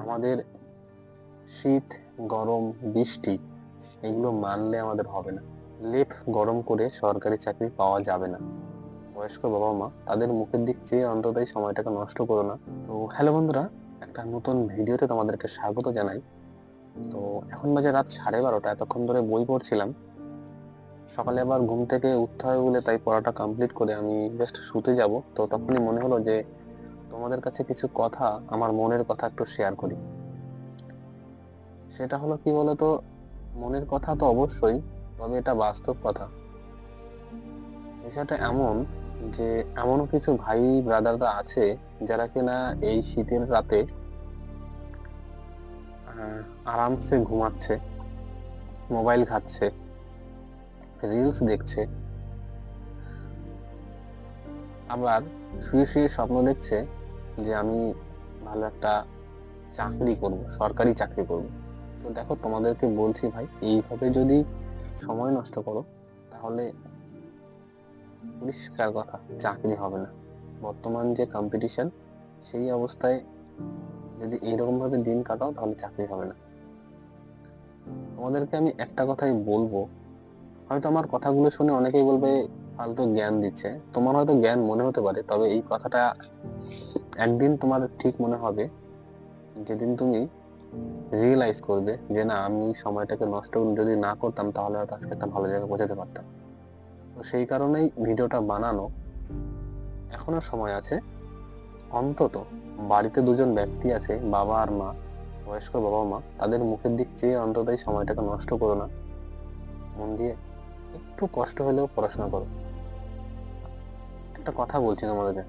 আমাদের শীত, গরম, বৃষ্টি এগুলো মানলে আমাদের হবে না। লেপ গরম করে সরকারি চাকরি পাওয়া যাবে না। বয়স্ক বাবা মা তাদের মুখের দিক চেয়ে অন্তত এই সময়টাকে নষ্ট করো না। তো হ্যালো বন্ধুরা, একটা নতুন ভিডিওতে তোমাদেরকে স্বাগত জানাই। তো এখন বাজে রাত 12:30। এতক্ষণ ধরে বই পড়ছিলাম। সকালে আবার ঘুম থেকে উঠতে হবে বলে তাই পড়াটা কমপ্লিট করে আমি জাস্ট শুতে যাব। তো তখনই মনে হলো যে তোমাদের কাছে কিছু কথা, আমার মনের কথা একটু শেয়ার করি। সেটা হলো কি বলতো, মনের কথা তো অবশ্যই, তবে এটা বাস্তব কথা। বিষয়টা এমন যে এমনও কিছু ভাই ব্রাদাররা আছে যারা কিনা এই শীতের রাতে আরামসে ঘুমাচ্ছে, মোবাইল ঘাঁটছে, রিলস দেখছে, আবার শুয়ে শুয়ে স্বপ্ন দেখছে যে আমি ভালো একটা চাকরি করব, সরকারি চাকরি করব। তো দেখো, তোমাদেরকে বলছি ভাই, এইভাবে যদি সময় নষ্ট করো তাহলে পরিষ্কার কথা চাকরি হবে না। বর্তমান যে কম্পিটিশন, সেই অবস্থায় যদি এইরকম ভাবে দিন কাটাও তাহলে চাকরি হবে না। তোমাদেরকে আমি একটা কথাই বলবো, হয়তো আমার কথাগুলো শুনে অনেকেই বলবে ফালতু জ্ঞান দিচ্ছে। তোমার হয়তো জ্ঞান মনে হতে পারে, তবে এই কথাটা একদিন তোমার ঠিক মনে হবে যেদিন তুমি রিয়েলাইজ করবে যে না, আমি সময়টাকে নষ্ট যদি না করতাম তাহলে হয়তো আজকে একটা ভালো জায়গায় পৌঁছাতে পারতাম। তো সেই কারণেই ভিডিওটা বানানো। এখনো সময় আছে। অন্তত বাড়িতে দুজন ব্যক্তি আছে, বাবা আর মা, বয়স্ক বাবা মা, তাদের মুখের দিক চেয়ে অন্তত এই সময়টাকে নষ্ট করো না। মন দিয়ে একটু কষ্ট হলেও পড়াশোনা করো। একটা কথা বলছি তোমাদেরকে,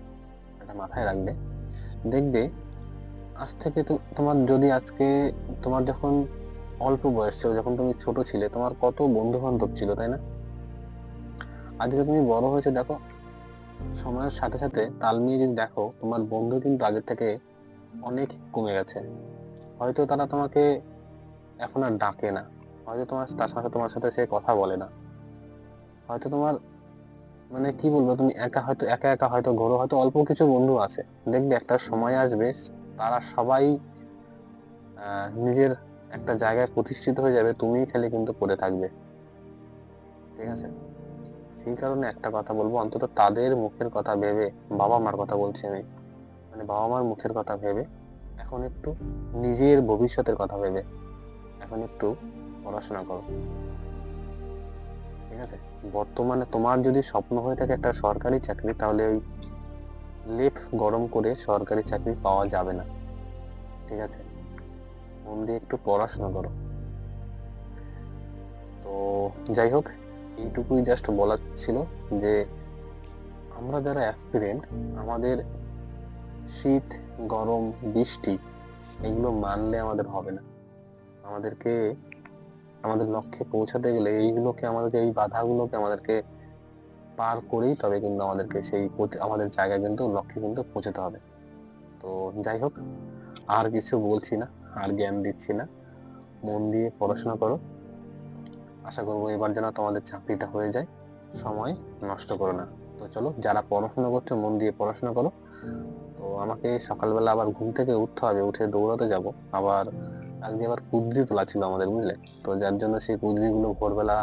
এটা মাথায় রাখবে। দেখবে আজ থেকে তোমার যদি আজকে, তোমার যখন অল্প বয়স ছিল, যখন তুমি ছোট ছিলে, তোমার কত বন্ধু বান্ধব ছিল, তাই না? আজকে তুমি বড় হয়েছে, দেখো সময়ের সাথে সাথে তাল মিলিয়ে যদি দেখো, তোমার বন্ধু কিন্তু আগের থেকে অনেক কমে গেছে। হয়তো তারা তোমাকে এখন আর ডাকে না, হয়তো তোমার সাথে সে কথা বলে না, হয়তো তোমার মানে কি বলবো, তুমি একা একা হয়তো ঘোরো, হয়তো অল্প কিছু বন্ধু আছে। দেখবে একটা সময় আসবে, তারা সবাই নিজের একটা জায়গায় প্রতিষ্ঠিত হয়ে যাবে, তুমি খালি কিন্তু পড়ে থাকবে। ঠিক আছে? সেই কারণে একটা কথা বলবো, অন্তত তাদের মুখের কথা ভেবে, বাবা মার কথা বলছি আমি, মানে বাবা মার মুখের কথা ভেবে এখন একটু নিজের ভবিষ্যতের কথা ভেবে এখন একটু পড়াশোনা করো। ঠিক আছে? বর্তমানে তোমার যদি স্বপ্ন হয়ে থাকে একটা সরকারি চাকরি, তাহলে ওই লেপ গরম করে সরকারি চাকরি পাওয়া যাবে না। ঠিক আছে? মন দিয়ে একটু পড়াশোনা করো। তো যাই হোক, এইটুকুই জাস্ট বলার ছিল যে আমরা যারা অ্যাসপিরেন্ট, আমাদের শীত, গরম, বৃষ্টি এগুলো মানলে আমাদের হবে না। আমাদেরকে আমাদের লক্ষ্যে পৌঁছাতে গেলে আমাদেরকে এই বাধাগুলোকে আমাদেরকে পার করেই তবে কিন্তু আমাদেরকে আমাদের জায়গায় কিন্তু লক্ষ্যে কিন্তু পৌঁছাতে হবে। তো যাই হোক, আর কিছু বলছি না, আর জ্ঞান দিচ্ছি না। মন দিয়ে পড়াশোনা করো। আশা করবো এবার যেন তোমাদের চাকরিটা হয়ে যায়। সময় নষ্ট করো না। তো চলো, যারা পড়াশোনা করছো মন দিয়ে পড়াশোনা করো। তো আমাকে সকালবেলা আবার ঘুম থেকে উঠতে হবে, উঠে দৌড়াতে যাব। আবার আজকে আবার কুদ্রি তোলা ছিল আমাদের, বুঝলে? তো যার জন্য সেই কুদ্রি গুলো ভোরবেলা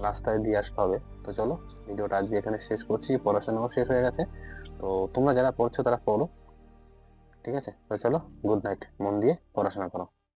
রাস্তায় দিয়ে আসতে হবে। তো চলো, ভিডিওটা আজকে এখানে শেষ করছি, পড়াশোনাও শেষ হয়ে গেছে। তো তোমরা যারা পড়ছো তারা পড়ো। ঠিক আছে? তো চলো, গুড নাইট, মন দিয়ে পড়াশোনা করো।